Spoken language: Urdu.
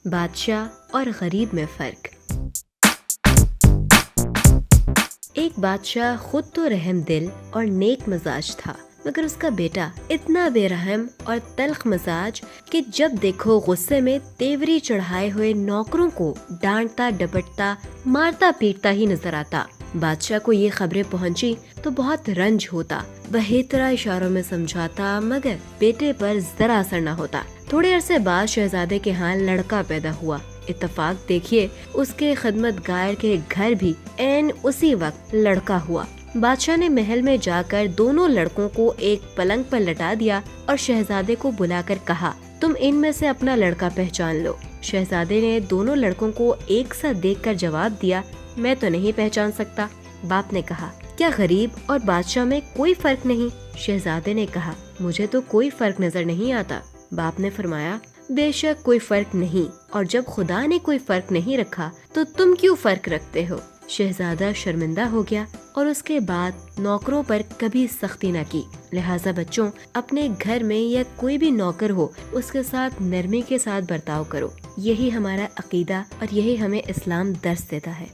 بادشاہ اور غریب میں فرق۔ ایک بادشاہ خود تو رحم دل اور نیک مزاج تھا، مگر اس کا بیٹا اتنا بے رحم اور تلخ مزاج کہ جب دیکھو غصے میں تیوری چڑھائے ہوئے نوکروں کو ڈانٹتا ڈپٹتا مارتا پیٹتا ہی نظر آتا۔ بادشاہ کو یہ خبریں پہنچی تو بہت رنج ہوتا، بہترا اشاروں میں سمجھاتا، مگر بیٹے پر ذرا اثر نہ ہوتا۔ تھوڑے عرصے بعد شہزادے کے ہاں لڑکا پیدا ہوا۔ اتفاق دیکھیے اس کے خدمت گار کے گھر بھی عین اسی وقت لڑکا ہوا۔ بادشاہ نے محل میں جا کر دونوں لڑکوں کو ایک پلنگ پر لٹا دیا اور شہزادے کو بلا کر کہا، تم ان میں سے اپنا لڑکا پہچان لو۔ شہزادے نے دونوں لڑکوں کو ایک ساتھ دیکھ کر جواب دیا، میں تو نہیں پہچان سکتا۔ باپ نے کہا، کیا غریب اور بادشاہ میں کوئی فرق نہیں؟ شہزادے نے کہا، مجھے تو کوئی فرق نظر نہیں آتا۔ باپ نے فرمایا، بے شک کوئی فرق نہیں، اور جب خدا نے کوئی فرق نہیں رکھا تو تم کیوں فرق رکھتے ہو؟ شہزادہ شرمندہ ہو گیا اور اس کے بعد نوکروں پر کبھی سختی نہ کی۔ لہٰذا بچوں، اپنے گھر میں یا کوئی بھی نوکر ہو اس کے ساتھ نرمی کے ساتھ برتاؤ کرو۔ یہی ہمارا عقیدہ اور یہی ہمیں اسلام درس دیتا ہے۔